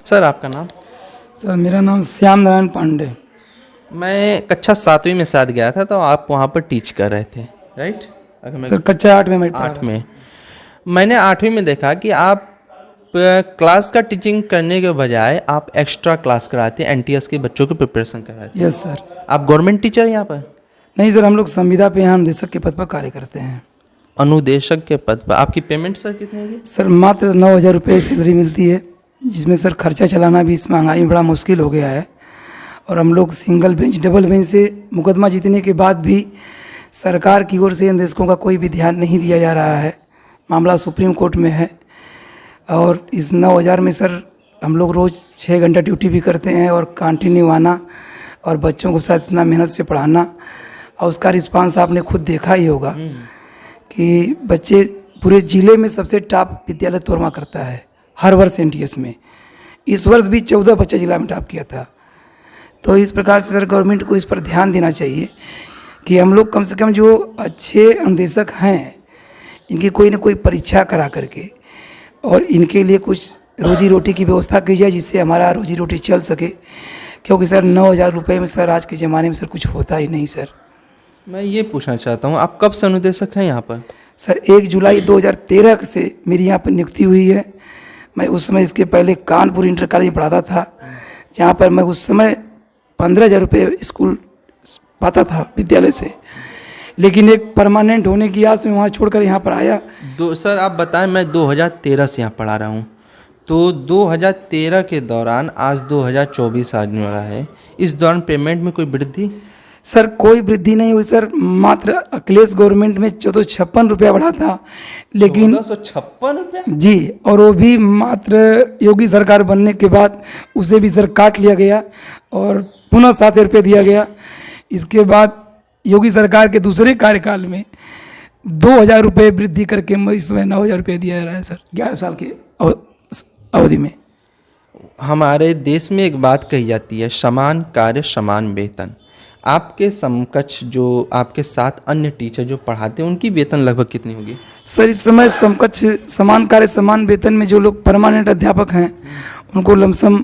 Sir आपका नाम? Sir मेरा नाम श्याम नारायण पांडे। मैं कक्षा 7वीं में साथ गया था, तो आप वहाँ पर टीच कर रहे थे, राइट? अगर मैं सर कक्षा 8 में मैं पढ़ा 8 में, मैंने 8वीं में देखा कि आप क्लास का टीचिंग करने के बजाय आप एक्स्ट्रा क्लास कराते हैं, एनटीएस के बच्चों की प्रिपरेशन कराते हैं। Yes sir. आप गवर्नमेंट टीचर हैं यहाँ पर? नहीं सर, हम लोग संविदा पे यहाँ अनुदेशक के पद पर कार्य करते हैं। अनुदेशक के पद पर आपकी पेमेंट सर कितनी होगी? सर मात्र 9,000 रुपये सैलरी मिलती है, जिसमें सर खर्चा चलाना भी इस महंगाई में बड़ा मुश्किल हो गया है। और हम लोग सिंगल बेंच डबल बेंच से मुकदमा जीतने के बाद भी सरकार की ओर से अनुदेशकों का कोई भी ध्यान नहीं दिया जा रहा है। मामला सुप्रीम कोर्ट में है और इस 9,000 में सर हम लोग रोज़ 6 घंटा ड्यूटी भी करते हैं और कंटिन्यू आना और बच्चों को साथ इतना मेहनत से पढ़ाना, और उसका रिस्पांस आपने खुद देखा ही होगा कि बच्चे पूरे ज़िले में सबसे टॉप विद्यालय तोरमा करता है हर वर्ष एनटीएस में। इस वर्ष भी 14 बच्चा जिला में टॉप किया था। तो इस प्रकार से सर गवर्नमेंट को इस पर ध्यान देना चाहिए कि हम लोग कम से कम जो अच्छे अनुदेशक हैं इनकी कोई ना कोई परीक्षा करा करके और इनके लिए कुछ रोजी रोटी की व्यवस्था की जाए, जिससे हमारा रोजी रोटी चल सके। क्योंकि सर 9,000 रुपये में सर आज के ज़माने में सर कुछ होता ही नहीं सर। मैं ये पूछना चाहता हूँ, आप कब से अनुदेशक हैं यहाँ पर? सर 1 जुलाई 2013 से मेरी यहाँ पर नियुक्ति हुई है। मैं उस समय इसके पहले कानपुर इंटर कॉलेज में पढ़ाता था, जहाँ पर मैं उस समय 15,000 रुपये स्कूल पाता था विद्यालय से, लेकिन एक परमानेंट होने की आस में वहाँ छोड़कर यहाँ पर आया। सर आप बताएं, मैं 2013 से यहाँ पढ़ा रहा हूँ, तो 2013 के दौरान आज 2024 आने वाला है, इस दौरान पेमेंट में कोई वृद्धि? सर कोई वृद्धि नहीं हुई सर, मात्र अखिलेश गवर्नमेंट में 1456 रुपया बढ़ा था, लेकिन 1456 रुपया जी, और वो भी मात्र योगी सरकार बनने के बाद उसे भी सर काट लिया गया और पुनः 7 रुपये दिया गया। इसके बाद योगी सरकार के दूसरे कार्यकाल में 2,000 रुपये वृद्धि करके इस समय 9,000 रुपये दिया जा रहा है सर 11 साल की अवधि में। हमारे देश में एक बात कही जाती है, समान कार्य समान वेतन। आपके समकक्ष जो आपके साथ अन्य टीचर जो पढ़ाते हैं उनकी वेतन लगभग कितनी होगी? सर इस समय समकक्ष समान कार्य समान वेतन में जो लोग परमानेंट अध्यापक हैं उनको लमसम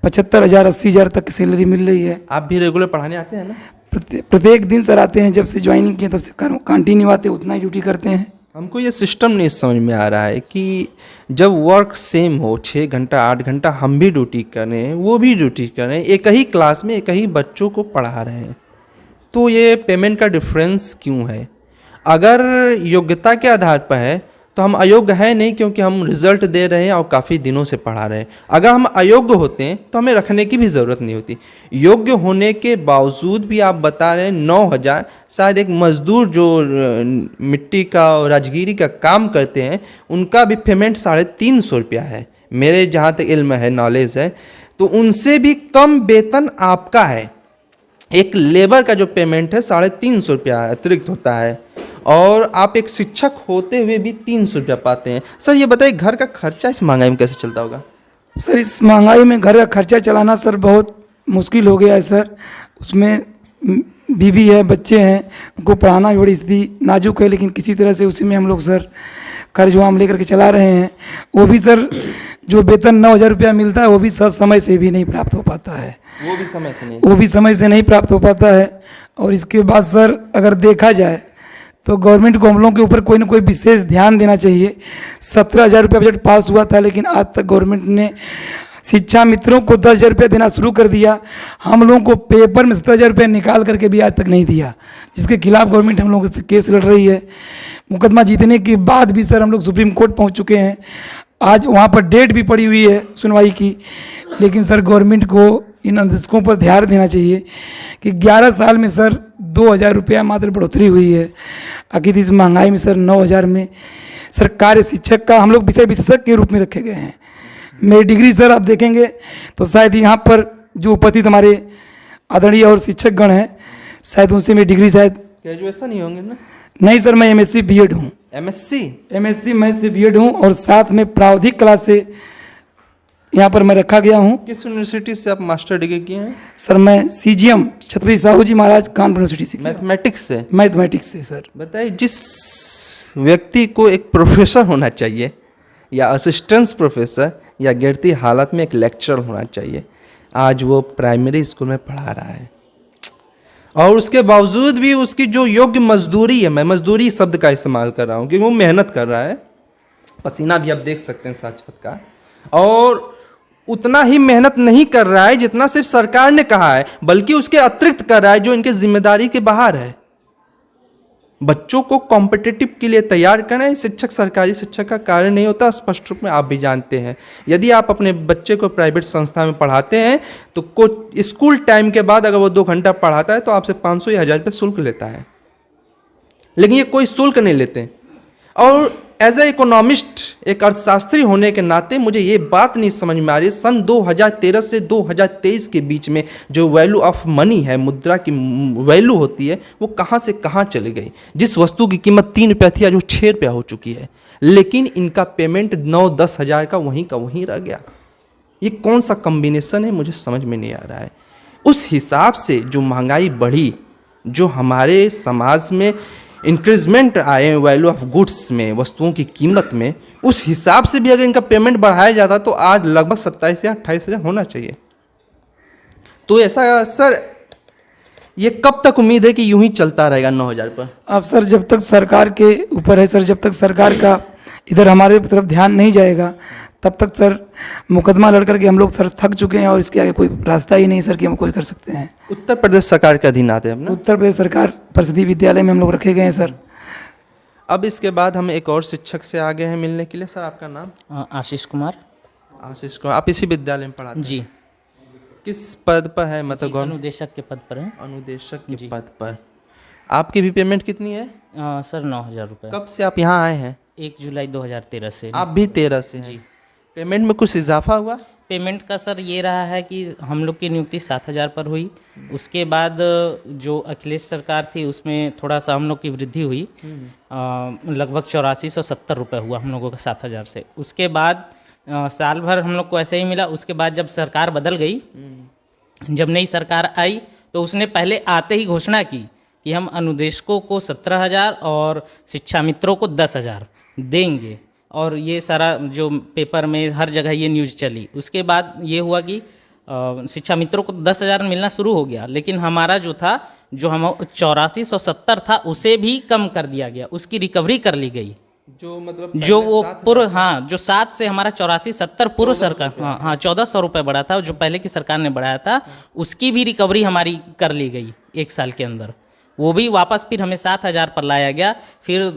75,000 80,000 तक की सैलरी मिल रही है। आप भी रेगुलर पढ़ाने आते हैं ना? प्रत्येक दिन सर आते हैं, जब से ज्वाइनिंग किए तब से कंटिन्यू आते, उतना ही ड्यूटी करते हैं। हमको ये सिस्टम नहीं समझ में आ रहा है कि जब वर्क सेम हो, 6 घंटा 8 घंटा हम भी ड्यूटी करें, वो भी ड्यूटी करें, एक ही क्लास में एक ही बच्चों को पढ़ा रहे हैं, तो ये पेमेंट का डिफरेंस क्यों है? अगर योग्यता के आधार पर है तो हम अयोग्य हैं नहीं, क्योंकि हम रिजल्ट दे रहे हैं और काफ़ी दिनों से पढ़ा रहे हैं। अगर हम अयोग्य होते हैं तो हमें रखने की भी ज़रूरत नहीं होती। योग्य होने के बावजूद भी आप बता रहे हैं 9,000, शायद एक मज़दूर जो मिट्टी का और राजगिरी का काम करते हैं उनका भी पेमेंट 350 रुपया है, मेरे जहाँ तक इल्म है, नॉलेज है, तो उनसे भी कम वेतन आपका है। एक लेबर का जो पेमेंट है 350 रुपया अतिरिक्त होता है, और आप एक शिक्षक होते हुए भी 300 रुपया पाते हैं। सर ये बताइए, घर का खर्चा इस महंगाई में कैसे चलता होगा? सर इस महंगाई में घर का खर्चा चलाना सर बहुत मुश्किल हो गया है सर। उसमें बीवी है, बच्चे हैं, उनको पढ़ाना भी बड़ी स्थिति नाजुक है, लेकिन किसी तरह से उसी में हम लोग सर कर्ज वाम लेकर के चला रहे हैं। वो भी सर जो वेतन 9,000 रुपया मिलता है वो भी सर समय से भी नहीं प्राप्त हो पाता है। वो भी समय से नहीं प्राप्त हो पाता है। और इसके बाद सर अगर देखा जाए तो गवर्नमेंट को हम लोगों के ऊपर कोई ना कोई विशेष ध्यान देना चाहिए। 17,000 रुपया बजट पास हुआ था, लेकिन आज तक गवर्नमेंट ने शिक्षा मित्रों को 10,000 रुपया देना शुरू कर दिया। हम लोगों को पेपर में 17,000 रुपया निकाल करके भी आज तक नहीं दिया, जिसके खिलाफ गवर्नमेंट हम लोगों से केस लड़ रही है। मुकदमा जीतने के बाद भी सर हम लोग सुप्रीम कोर्ट पहुंच चुके हैं। आज वहां पर डेट भी पड़ी हुई है सुनवाई की, लेकिन सर गवर्नमेंट को इन अनुदेशकों पर ध्यान देना चाहिए कि 11 साल में सर 2,000 रुपया मात्र बढ़ोतरी हुई है। आखिर इस महंगाई में सर 9,000 में सर कार्य शिक्षक का हम लोग विषय विशेषज्ञ के रूप में रखे गए हैं। मेरी डिग्री सर आप देखेंगे तो शायद यहाँ पर जो उपस्थित हमारे आदरणीय और शिक्षक गण हैं, शायद उनसे मेरी डिग्री शायद ग्रेजुएशन ही होंगे ना? नहीं सर, मैं MSc B.Ed हूँ। MSc मैथ से B.Ed हूँ, और साथ में प्रावधिक क्लास से यहाँ पर मैं रखा गया हूँ। किस यूनिवर्सिटी से आप मास्टर डिग्री किए हैं? सर मैं CGM छत्रपति साहू जी महाराज कानपुर यूनिवर्सिटी से। मैथमेटिक्स से सर। बताइए, जिस व्यक्ति को एक प्रोफेसर होना चाहिए या असिस्टेंट प्रोफेसर, या गिरती हालत में एक लेक्चर होना चाहिए। आज वो प्राइमरी स्कूल में पढ़ा रहा है और उसके बावजूद भी उसकी जो योग्य मजदूरी है, मैं मजदूरी शब्द का इस्तेमाल कर रहा हूँ क्योंकि वो मेहनत कर रहा है, पसीना भी आप देख सकते हैं साक्षात्कार, और उतना ही मेहनत नहीं कर रहा है जितना सिर्फ सरकार ने कहा है, बल्कि उसके अतिरिक्त कर रहा है जो इनके जिम्मेदारी के बाहर है। बच्चों को कॉम्पिटिटिव के लिए तैयार करना शिक्षक, सरकारी शिक्षक का कार्य नहीं होता, स्पष्ट रूप में आप भी जानते हैं। यदि आप अपने बच्चे को प्राइवेट संस्था में पढ़ाते हैं तो स्कूल टाइम के बाद अगर वो 2 घंटा पढ़ाता है तो आपसे 500 या 1000 रुपये शुल्क लेता है, लेकिन ये कोई शुल्क नहीं लेते। और एज ए इकोनॉमिस्ट, एक अर्थशास्त्री होने के नाते मुझे ये बात नहीं समझ में आ रही, सन 2013 से 2023 के बीच में जो वैल्यू ऑफ मनी है, मुद्रा की वैल्यू होती है, वो कहाँ से कहाँ चली गई। जिस वस्तु की कीमत 3 रुपया थी आज वो 6 रुपया हो चुकी है, लेकिन इनका पेमेंट 9-10 हज़ार का वहीं रह गया। ये कौन सा कम्बिनेशन है, मुझे समझ में नहीं आ रहा है। उस हिसाब से जो महंगाई बढ़ी, जो हमारे समाज में इंक्रीजमेंट आए वैल्यू ऑफ गुड्स में, वस्तुओं की कीमत में, उस हिसाब से भी अगर इनका पेमेंट बढ़ाया जाता तो आज लगभग 27 या 28 हज़ार होना चाहिए। तो ऐसा सर, ये कब तक उम्मीद है कि यूं ही चलता रहेगा 9,000 पर? अब सर जब तक सरकार के ऊपर है सर, जब तक सरकार का इधर हमारे तरफ ध्यान नहीं जाएगा तब तक सर मुकदमा लड़ करके हम लोग सर थक चुके हैं और इसके आगे कोई रास्ता ही नहीं सर कि हम कोई कर सकते हैं। उत्तर प्रदेश सरकार के अधीन आते हैं अपना? उत्तर प्रदेश सरकार परिषदीय विद्यालय में हम लोग रखे गए हैं सर। अब इसके बाद हम एक और शिक्षक से आगे हैं मिलने के लिए। सर आपका नाम? आशीष कुमार। आशीष कुमार, आप इसी विद्यालय में पढ़ाते हैं? जी। किस पद पर है? मतलब अनुदेशक के पद पर है। अनुदेशक के पद पर। आपकी भी पेमेंट कितनी है? सर 9,000 रुपये। कब से आप यहाँ आए हैं? 1 जुलाई 2013 से। आप भी 13 से हैं? जी। पेमेंट में कुछ इजाफा हुआ? पेमेंट का सर ये रहा है कि हम लोग की नियुक्ति 7,000 पर हुई, उसके बाद जो अखिलेश सरकार थी उसमें थोड़ा सा हम लोग की वृद्धि हुई, लगभग 8470 रुपये हुआ हम लोगों का 7,000 से। उसके बाद साल भर हम लोग को ऐसे ही मिला। उसके बाद जब सरकार बदल गई, जब नई सरकार आई तो उसने पहले आते ही घोषणा की कि हम अनुदेशकों को 17,000 और शिक्षा मित्रों को 10,000 देंगे, और ये सारा जो पेपर में हर जगह ये न्यूज़ चली। उसके बाद ये हुआ कि शिक्षा मित्रों को 10,000 मिलना शुरू हो गया, लेकिन हमारा जो था, जो हम 8470 था, उसे भी कम कर दिया गया, उसकी रिकवरी कर ली गई। जो मतलब जो वो पूर्व, हाँ, जो 7 से हमारा 8470 पूर्व सरकार, हाँ 1400 रुपये बढ़ा था, जो पहले की सरकार ने बढ़ाया था, उसकी भी रिकवरी हमारी कर ली गई 1 साल के अंदर। वो भी वापस फिर हमें 7,000 पर लाया गया। फिर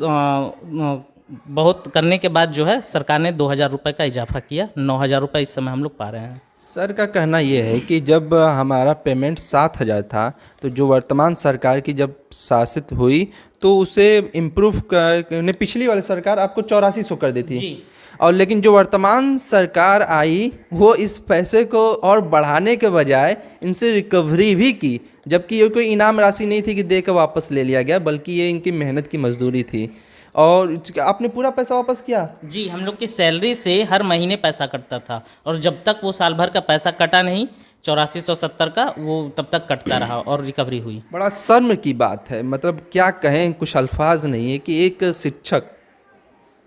बहुत करने के बाद जो है सरकार ने 2,000 रुपये का इजाफा किया, 9,000 रुपये इस समय हम लोग पा रहे हैं। सर का कहना ये है कि जब हमारा पेमेंट 7,000 था तो जो वर्तमान सरकार की जब शासित हुई तो उसे इम्प्रूव करने, पिछली वाली सरकार आपको 8400 कर दी थी, और लेकिन जो वर्तमान सरकार आई वो इस पैसे को और बढ़ाने के बजाय इनसे रिकवरी भी की, जबकि ये कोई इनाम राशि नहीं थी कि दे कर वापस ले लिया गया, बल्कि ये इनकी मेहनत की मजदूरी थी। और आपने पूरा पैसा वापस किया? जी, हम लोग की सैलरी से हर महीने पैसा कटता था, और जब तक वो साल भर का पैसा कटा नहीं 8470 का, वो तब तक कटता रहा और रिकवरी हुई। बड़ा शर्म की बात है, मतलब क्या कहें, कुछ अल्फाज नहीं है कि एक शिक्षक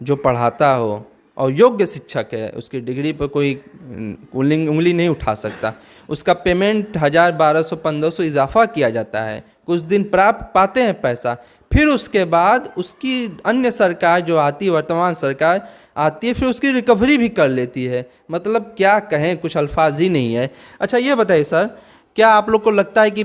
जो पढ़ाता हो और योग्य शिक्षक है, उसकी डिग्री पर कोई उंगली नहीं उठा सकता, उसका पेमेंट 1000, 1200, 1500 इजाफा किया जाता है, कुछ दिन प्राप्त पाते हैं पैसा, फिर उसके बाद उसकी अन्य सरकार जो आती है, वर्तमान सरकार आती है, फिर उसकी रिकवरी भी कर लेती है। मतलब क्या कहें, कुछ अल्फाज ही नहीं है। अच्छा ये बताइए सर, क्या आप लोग को लगता है कि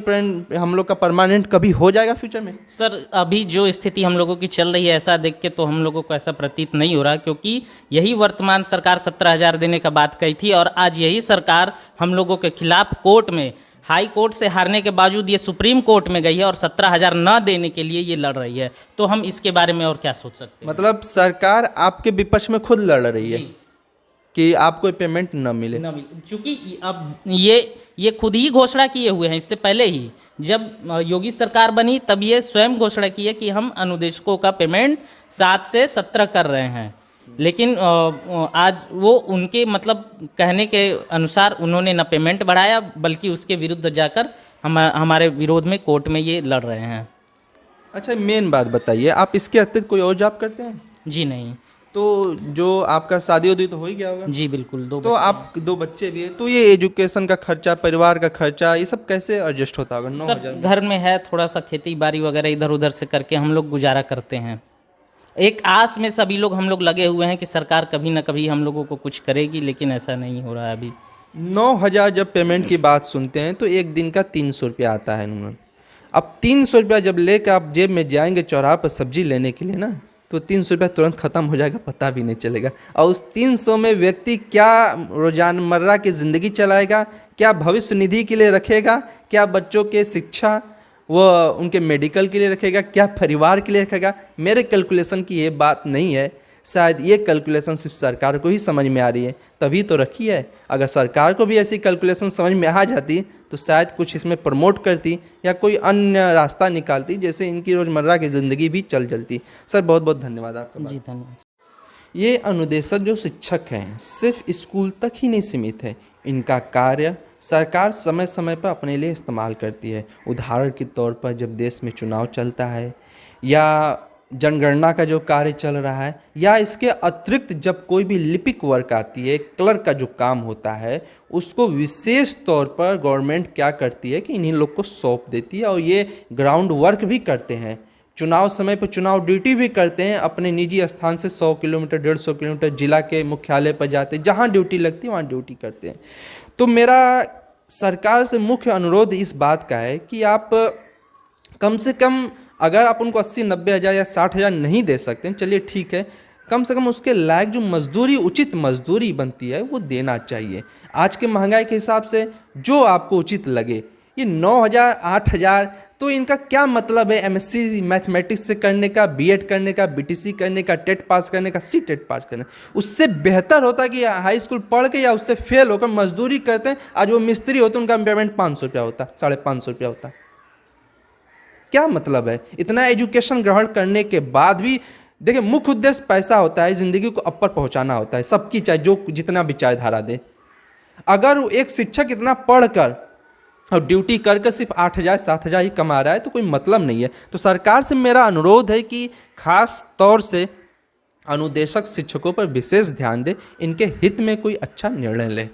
हम लोग का परमानेंट कभी हो जाएगा फ्यूचर में? सर अभी जो स्थिति हम लोगों की चल रही है, ऐसा देख के तो हम लोगों को ऐसा प्रतीत नहीं हो रहा, क्योंकि यही वर्तमान सरकार 17,000 देने का बात कही थी, और आज यही सरकार हम लोगों के खिलाफ कोर्ट में, हाई कोर्ट से हारने के बावजूद ये सुप्रीम कोर्ट में गई है और 17,000 न देने के लिए ये लड़ रही है। तो हम इसके बारे में और क्या सोच सकते हैं? मतलब सरकार आपके विपक्ष में खुद लड़ रही है कि आपको पेमेंट न मिले। चूँकि अब ये खुद ही घोषणा किए हुए हैं, इससे पहले ही जब योगी सरकार बनी तब ये स्वयं घोषणा की है कि हम अनुदेशकों का पेमेंट 7 से 17 कर रहे हैं, लेकिन आज वो उनके मतलब कहने के अनुसार उन्होंने न पेमेंट बढ़ाया, बल्कि उसके विरुद्ध जाकर हमारे विरोध में कोर्ट में ये लड़ रहे हैं। अच्छा मेन बात बताइए, आप इसके अतिरिक्त कोई और जॉब करते हैं? जी नहीं, तो जो आपका शादी उदी तो हो ही गया होगा, जी बिल्कुल, दो तो आप 2 बच्चे भी हैं, तो ये एजुकेशन का खर्चा, परिवार का खर्चा, ये सब कैसे एडजस्ट होता होगा 9,000 सर में? घर में है थोड़ा सा खेती बाड़ी वगैरह इधर उधर से करके हम लोग गुजारा करते हैं। एक आस में सभी लोग हम लोग लगे हुए हैं कि सरकार कभी ना कभी हम लोगों को कुछ करेगी, लेकिन ऐसा नहीं हो रहा है अभी। 9,000 जब पेमेंट की बात सुनते हैं तो एक दिन का 300 रुपया आता है नॉर्मल। अब 300 रुपया जब लेकर आप जेब में जाएंगे चौराहे पर सब्जी लेने के लिए ना, तो 300 रुपया तुरंत ख़त्म हो जाएगा, पता भी नहीं चलेगा। और उस 300 में व्यक्ति क्या रोज़मर्रा की ज़िंदगी चलाएगा, क्या भविष्य निधि के लिए रखेगा, क्या बच्चों के शिक्षा वो उनके मेडिकल के लिए रखेगा, क्या परिवार के लिए रखेगा। मेरे कैलकुलेशन की ये बात नहीं है, शायद ये कैलकुलेशन सिर्फ सरकार को ही समझ में आ रही है, तभी तो रखी है। अगर सरकार को भी ऐसी कैलकुलेशन समझ में आ जाती तो शायद कुछ इसमें प्रमोट करती या कोई अन्य रास्ता निकालती, जैसे इनकी रोज़मर्रा की ज़िंदगी भी चल चलती। सर बहुत बहुत धन्यवाद आपका। जी धन्यवाद। ये अनुदेशक जो शिक्षक हैं सिर्फ स्कूल तक ही नहीं सीमित है, इनका कार्य सरकार समय समय पर अपने लिए इस्तेमाल करती है। उदाहरण के तौर पर जब देश में चुनाव चलता है या जनगणना का जो कार्य चल रहा है, या इसके अतिरिक्त जब कोई भी लिपिक वर्क आती है, क्लर्क का जो काम होता है, उसको विशेष तौर पर गवर्नमेंट क्या करती है कि इन्हीं लोग को सौंप देती है और ये ग्राउंड वर्क भी करते हैं। चुनाव समय पर चुनाव ड्यूटी भी करते हैं, अपने निजी स्थान से 100 किलोमीटर 150 किलोमीटर जिला के मुख्यालय पर जाते हैं, जहाँ ड्यूटी लगती है वहाँ ड्यूटी करते हैं। तो मेरा सरकार से मुख्य अनुरोध इस बात का है कि आप कम से कम, अगर आप उनको 80-90 हज़ार या 60,000 नहीं दे सकते हैं, चलिए ठीक है, कम से कम उसके लायक जो मजदूरी, उचित मजदूरी बनती है वो देना चाहिए। आज के महंगाई के हिसाब से जो आपको उचित लगे, ये 9,000 8,000 तो इनका क्या मतलब है एमएससी मैथमेटिक्स से करने का, बीएड करने का, बीटीसी करने का, टेट पास करने का, सीटेट पास करने का। उससे बेहतर होता है कि हाई स्कूल पढ़ के या उससे फेल होकर मजदूरी करते हैं। आज वो मिस्त्री होते हैं, उनका पेमेंट 500 रुपया होता, 550 रुपया होता। क्या मतलब है? इतना एजुकेशन ग्रहण करने के बाद भी देखिए, मुख्य उद्देश्य पैसा होता है, ज़िंदगी को ऊपर पहुंचाना होता है सबकी, चाहे जो जितना विचारधारा दे। अगर एक शिक्षक इतना पढ़कर और ड्यूटी करके सिर्फ 8,000 7,000 ही कमा रहा है तो कोई मतलब नहीं है। तो सरकार से मेरा अनुरोध है कि खास तौर से अनुदेशक शिक्षकों पर विशेष ध्यान दे, इनके हित में कोई अच्छा निर्णय ले।